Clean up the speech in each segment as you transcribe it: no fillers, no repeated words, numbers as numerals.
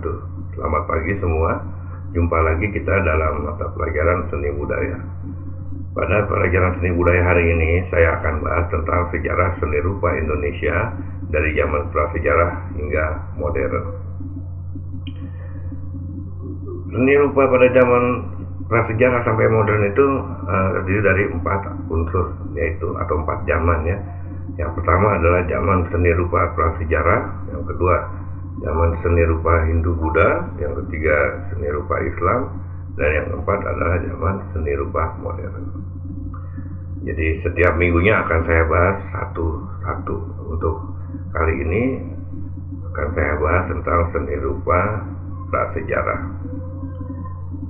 wabarakatuh. Selamat pagi semua. Jumpa lagi kita dalam mata pelajaran seni budaya. Pada pelajaran seni budaya hari ini saya akan bahas tentang sejarah seni rupa Indonesia dari zaman prasejarah hingga modern. Seni rupa pada zaman prasejarah sampai modern itu terdiri dari 4 unsur, yaitu atau 4 zaman ya. Yang pertama adalah zaman seni rupa prasejarah, yang kedua zaman seni rupa Hindu-Buddha, yang ketiga seni rupa Islam, dan yang keempat adalah zaman seni rupa modern. Jadi setiap minggunya akan saya bahas satu-satu. Untuk kali ini akan saya bahas tentang seni rupa prasejarah.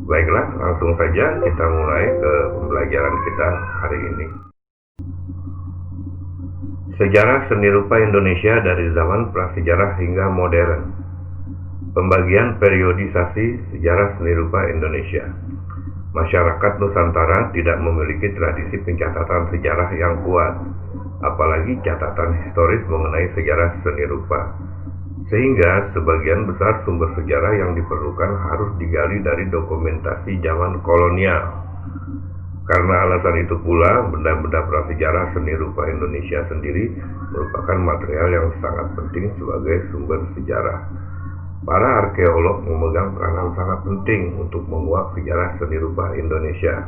Baiklah, langsung saja kita mulai ke pembelajaran kita hari ini. Sejarah seni rupa Indonesia dari zaman prasejarah hingga modern. Pembagian periodisasi sejarah seni rupa Indonesia. Masyarakat Nusantara tidak memiliki tradisi pencatatan sejarah yang kuat, apalagi catatan historis mengenai sejarah seni rupa. Sehingga sebagian besar sumber sejarah yang diperlukan harus digali dari dokumentasi zaman kolonial. Karena alasan itu pula, benda-benda prasejarah seni rupa Indonesia sendiri merupakan material yang sangat penting sebagai sumber sejarah. Para arkeolog memegang peranan sangat penting untuk menguak sejarah seni rupa Indonesia.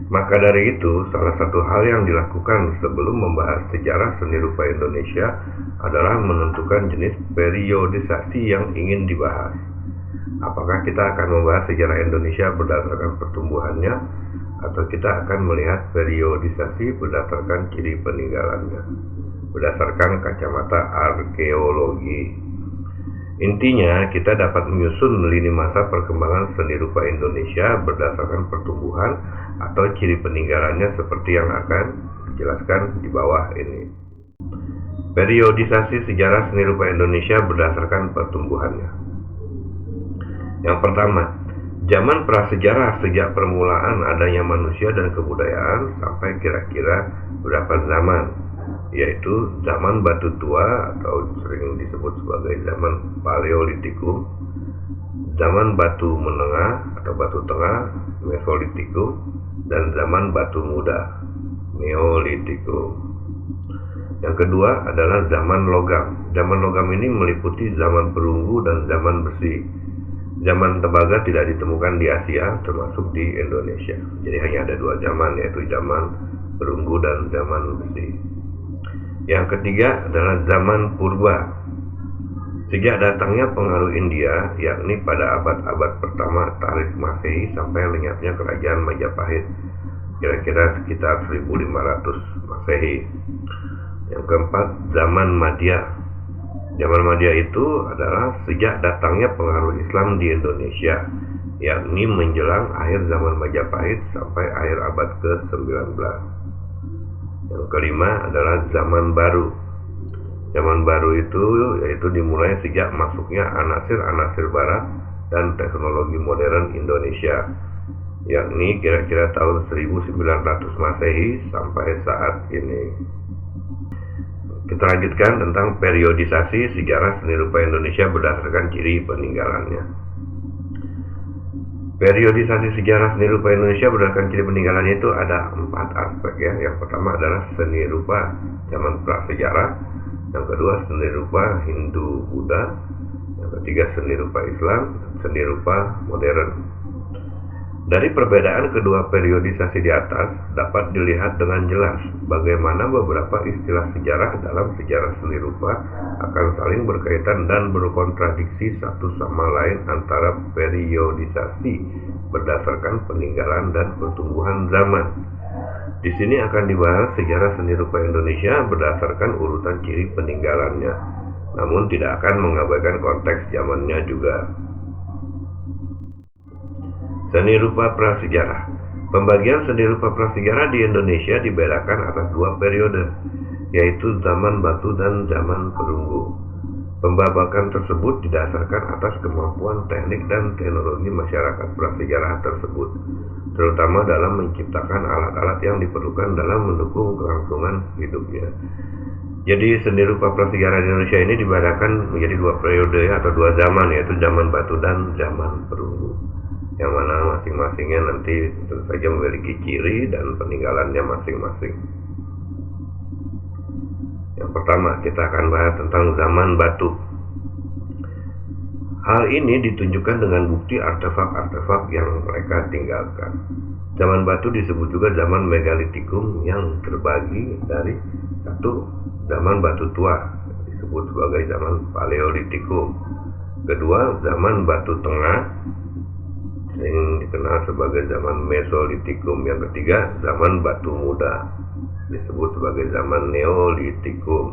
Maka dari itu, salah satu hal yang dilakukan sebelum membahas sejarah seni rupa Indonesia adalah menentukan jenis periodisasi yang ingin dibahas. Apakah kita akan membahas sejarah Indonesia berdasarkan pertumbuhannya, atau kita akan melihat periodisasi berdasarkan ciri peninggalannya, berdasarkan kacamata arkeologi. Intinya, kita dapat menyusun lini masa perkembangan seni rupa Indonesia berdasarkan pertumbuhan atau ciri peninggalannya seperti yang akan dijelaskan di bawah ini. Periodisasi sejarah seni rupa Indonesia berdasarkan pertumbuhannya. Yang pertama, zaman prasejarah sejak permulaan adanya manusia dan kebudayaan sampai kira-kira berapa zaman, yaitu zaman batu tua atau sering disebut sebagai zaman Paleolitikum, zaman batu menengah atau batu tengah Mesolitikum, dan zaman batu muda Neolitikum. Yang kedua adalah zaman logam. Zaman logam ini meliputi zaman perunggu dan zaman besi. Zaman tembaga tidak ditemukan di Asia, termasuk di Indonesia. Jadi hanya ada 2 zaman, yaitu zaman perunggu dan zaman besi. Yang ketiga adalah zaman purba. Sejak datangnya pengaruh India, yakni pada abad-abad pertama Tarikh Masehi sampai lenyapnya kerajaan Majapahit, kira-kira sekitar 1500 Masehi. Yang keempat, zaman Madya. Zaman Madya itu adalah sejak datangnya pengaruh Islam di Indonesia, yakni menjelang akhir zaman Majapahit sampai akhir abad ke-19. Yang kelima adalah zaman baru. Zaman baru itu yaitu dimulai sejak masuknya anasir-anasir barat dan teknologi modern Indonesia, yakni kira-kira tahun 1900 Masehi sampai saat ini. Kita lanjutkan tentang periodisasi sejarah seni rupa Indonesia berdasarkan ciri peninggalannya. Periodisasi sejarah seni rupa Indonesia berdasarkan ciri peninggalannya itu ada 4 aspek ya. Yang pertama adalah seni rupa zaman prasejarah, yang kedua seni rupa Hindu-Buddha, yang ketiga seni rupa Islam, dan seni rupa modern. Dari perbedaan kedua periodisasi di atas dapat dilihat dengan jelas bagaimana beberapa istilah sejarah dalam sejarah seni rupa akan saling berkaitan dan berkontradiksi satu sama lain antara periodisasi berdasarkan peninggalan dan pertumbuhan zaman. Di sini akan dibahas sejarah seni rupa Indonesia berdasarkan urutan ciri peninggalannya, namun tidak akan mengabaikan konteks zamannya juga. Seni rupa prasejarah. Pembagian seni rupa prasejarah di Indonesia dibedakan atas 2 periode, yaitu zaman batu dan zaman perunggu. Pembabakan tersebut didasarkan atas kemampuan teknik dan teknologi masyarakat prasejarah tersebut, terutama dalam menciptakan alat-alat yang diperlukan dalam mendukung kelangsungan hidupnya. Jadi seni rupa prasejarah di Indonesia ini dibedakan menjadi dua periode atau dua zaman, yaitu zaman batu dan zaman perunggu. Yang mana masing-masingnya nanti tentu saja memiliki ciri dan peninggalannya masing-masing. Yang pertama kita akan bahas tentang zaman batu. Hal ini ditunjukkan dengan bukti artefak-artefak yang mereka tinggalkan. Zaman batu disebut juga zaman megalitikum yang terbagi dari satu zaman batu tua disebut sebagai zaman paleolitikum, kedua zaman batu tengah yang dikenal sebagai zaman mesolitikum, yang ketiga zaman batu muda disebut sebagai zaman neolitikum.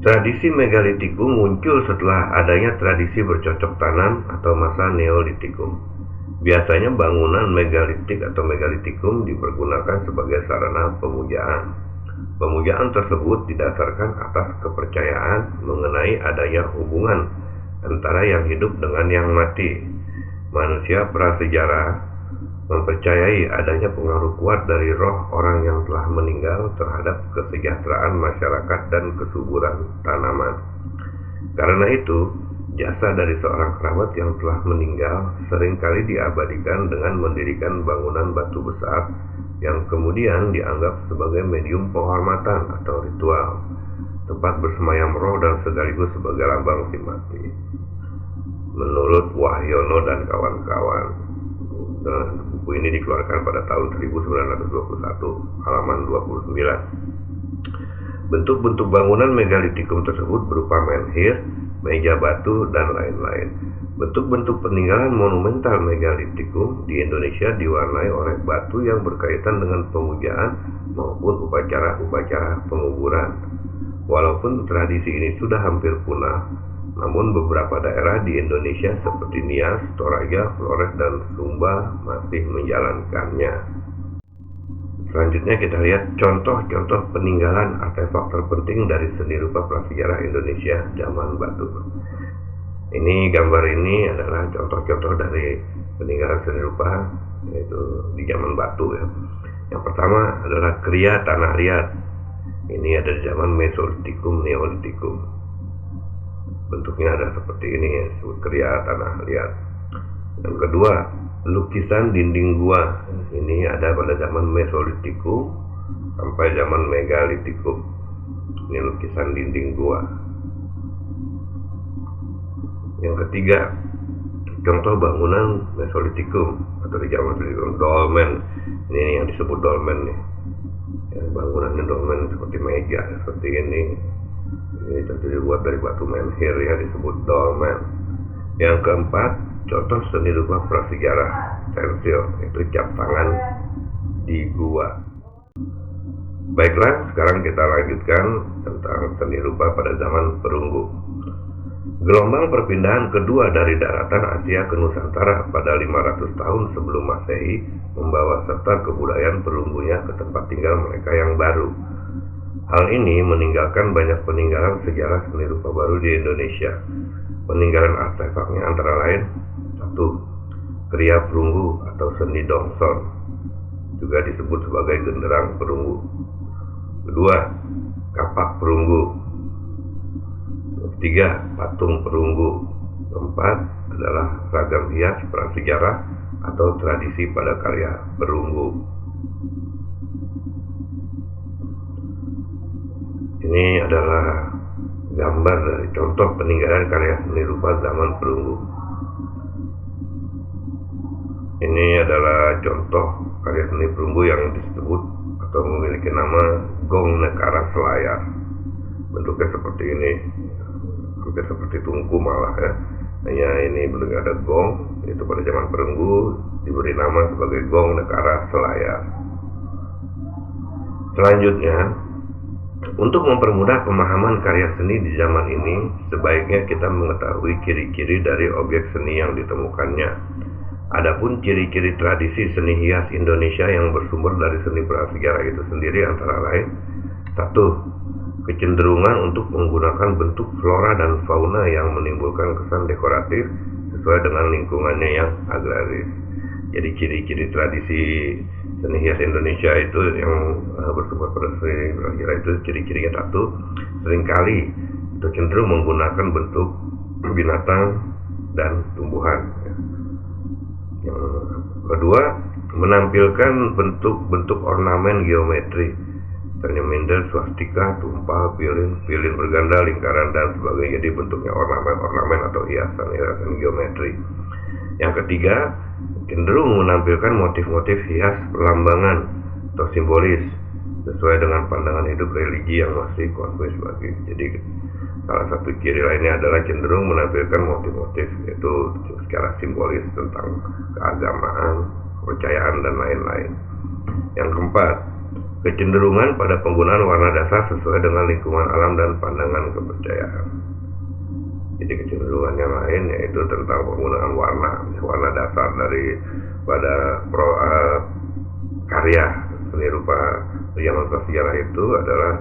Tradisi megalitikum muncul setelah adanya tradisi bercocok tanam atau masa neolitikum. Biasanya bangunan megalitik atau megalitikum dipergunakan sebagai sarana pemujaan. Pemujaan tersebut didasarkan atas kepercayaan mengenai adanya hubungan antara yang hidup dengan yang mati. Manusia prasejarah mempercayai adanya pengaruh kuat dari roh orang yang telah meninggal terhadap kesejahteraan masyarakat dan kesuburan tanaman. Karena itu, jasa dari seorang kerabat yang telah meninggal seringkali diabadikan dengan mendirikan bangunan batu besar yang kemudian dianggap sebagai medium penghormatan atau ritual, tempat bersemayam roh dan sekaligus sebagai lambang si mati. Menurut Wahyono dan kawan-kawan, buku ini dikeluarkan pada tahun 1921, halaman 29. Bentuk-bentuk bangunan megalitikum tersebut berupa menhir, meja batu, dan lain-lain. Bentuk-bentuk peninggalan monumental megalitikum di Indonesia diwarnai oleh batu yang berkaitan dengan pemujaan maupun upacara-upacara penguburan. Walaupun tradisi ini sudah hampir punah, namun beberapa daerah di Indonesia seperti Nias, Toraja, Flores, dan Sumba masih menjalankannya. Selanjutnya kita lihat contoh-contoh peninggalan artefak terpenting dari seni rupa prasejarah Indonesia zaman batu. Ini gambar ini adalah contoh-contoh dari peninggalan seni rupa yaitu di zaman batu ya. Yang pertama adalah kriya tanah liat. Ini ada di zaman Mesolitikum, Neolitikum. Bentuknya ada seperti ini ya, disebut kriya tanah liat. Yang kedua, lukisan dinding gua. Ini ada pada zaman Mesolitikum sampai zaman Megalitikum. Ini lukisan dinding gua. Yang ketiga, contoh bangunan Mesolitikum atau di zaman Mesolitikum, dolmen. Ini yang disebut dolmen nih. Ya, bangunannya dolmen seperti meja seperti ini. Ini tentu dibuat dari batu menhir ya, disebut dolmen. Yang keempat, contoh seni rupa prasejarah stensil, itu cap tangan di gua. Baiklah, sekarang kita lanjutkan tentang seni rupa pada zaman perunggu. Gelombang perpindahan kedua dari daratan Asia ke Nusantara pada 500 tahun sebelum Masehi membawa serta kebudayaan perunggunya ke tempat tinggal mereka yang baru. Hal ini meninggalkan banyak peninggalan sejarah seni rupa baru di Indonesia. Peninggalan artefaknya antara lain: 1. Kriya perunggu atau seni dongson, juga disebut sebagai genderang perunggu. 2. Kapak perunggu. 3. Patung perunggu. 4. Adalah ragam hias prasejarah atau tradisi pada karya perunggu. Ini adalah gambar dari contoh peninggalan karya seni rupa zaman perunggu. Ini adalah contoh karya seni perunggu yang disebut atau memiliki nama gong nekara selayar. Bentuknya seperti ini, hampir seperti tungku malah ya. Hanya ini belum ada gong, itu pada zaman perunggu diberi nama sebagai gong nekara selayar. Selanjutnya, untuk mempermudah pemahaman karya seni di zaman ini, sebaiknya kita mengetahui ciri-ciri dari objek seni yang ditemukannya. Adapun ciri-ciri tradisi seni hias Indonesia yang bersumber dari seni prasejarah itu sendiri antara lain: 1. Kecenderungan untuk menggunakan bentuk flora dan fauna yang menimbulkan kesan dekoratif sesuai dengan lingkungannya yang agraris. Jadi ciri-ciri tradisi Seni hias Indonesia itu yang bersumber pada seni belajar itu ciri-cirinya satu, seringkali itu cenderung menggunakan bentuk binatang dan tumbuhan. Yang kedua, menampilkan bentuk-bentuk ornamen geometri, misalnya mendel, swastika, tumpah, pilin berganda, lingkaran, dan sebagainya. Jadi bentuknya ornamen atau hiasan geometri. Yang ketiga, cenderung menampilkan motif-motif hias perlambangan atau simbolis sesuai dengan pandangan hidup religi yang masih kosmis. Jadi salah satu ciri lainnya adalah cenderung menampilkan motif-motif itu secara simbolis tentang keagamaan, kepercayaan, dan lain-lain. Yang keempat, kecenderungan pada penggunaan warna dasar sesuai dengan lingkungan alam dan pandangan kepercayaan. Jadi kecenderungan yang lain yaitu tentang penggunaan warna dasar pada karya seni rupa zaman prasejarah itu adalah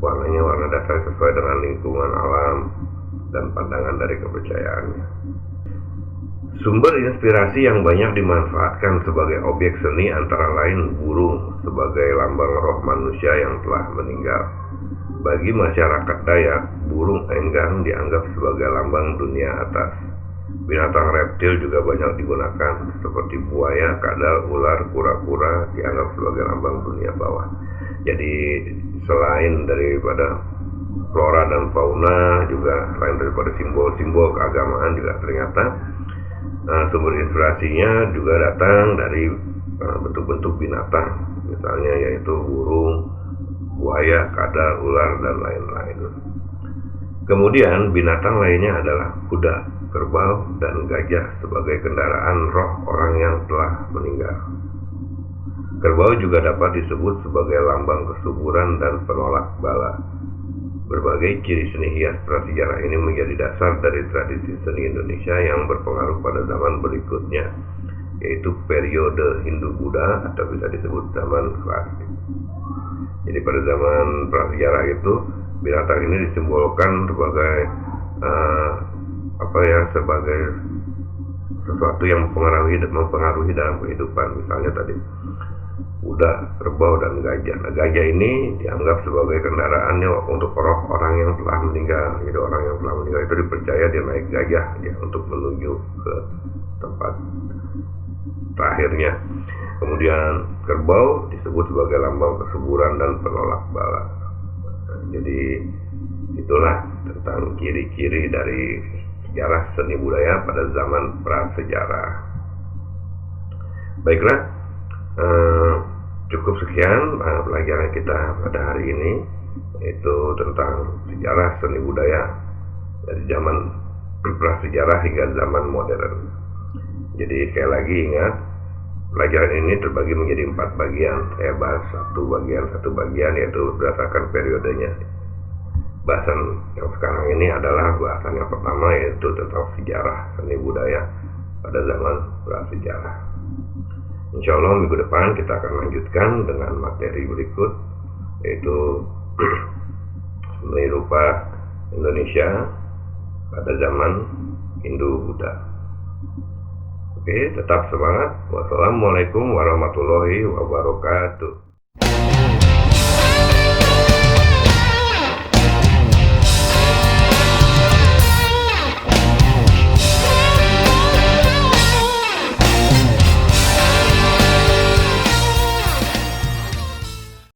warnanya warna dasar sesuai dengan lingkungan alam dan pandangan dari kepercayaannya. Sumber inspirasi yang banyak dimanfaatkan sebagai objek seni antara lain burung sebagai lambang roh manusia yang telah meninggal. Bagi masyarakat Dayak, burung enggang dianggap sebagai lambang dunia atas. Binatang reptil juga banyak digunakan, seperti buaya, kadal, ular, kura-kura dianggap sebagai lambang dunia bawah. Jadi selain daripada flora dan fauna, juga selain daripada simbol-simbol keagamaan juga ternyata sumber inspirasinya juga datang dari bentuk-bentuk binatang, misalnya yaitu burung, buaya, kadal, ular, dan lain-lain. Kemudian binatang lainnya adalah kuda, kerbau, dan gajah sebagai kendaraan roh orang yang telah meninggal. Kerbau juga dapat disebut sebagai lambang kesuburan dan penolak bala. Berbagai ciri seni hias prasejarah ini menjadi dasar dari tradisi seni Indonesia yang berpengaruh pada zaman berikutnya, yaitu periode Hindu-Buddha atau bisa disebut zaman klasik. Jadi pada zaman prasejarah itu binatang ini disimbolkan sebagai sebagai sesuatu yang mempengaruhi dalam kehidupan. Misalnya tadi kuda, kerbau, dan gajah. Nah, gajah ini dianggap sebagai kendaraannya untuk roh orang yang telah meninggal. Jadi orang yang telah meninggal itu dipercaya dia naik gajah ya untuk menuju ke tempat terakhirnya. Kemudian kerbau disebut sebagai lambang kesuburan dan penolak bala. Jadi itulah tentang ciri-ciri dari sejarah seni budaya pada zaman prasejarah. Baiklah, cukup sekian pelajaran kita pada hari ini, yaitu tentang sejarah seni budaya dari zaman prasejarah hingga zaman modern. Jadi sekali lagi ingat, pelajaran ini terbagi menjadi 4 bagian. Saya bahas satu bagian yaitu berdasarkan periodenya. Bahasan yang sekarang ini adalah bahasan yang pertama, yaitu tentang sejarah seni budaya pada zaman prasejarah. Insya Allah minggu depan kita akan lanjutkan dengan materi berikut, yaitu seni rupa Indonesia pada zaman Hindu-Buddha. Oke, tetap semangat. Wassalamualaikum warahmatullahi wabarakatuh.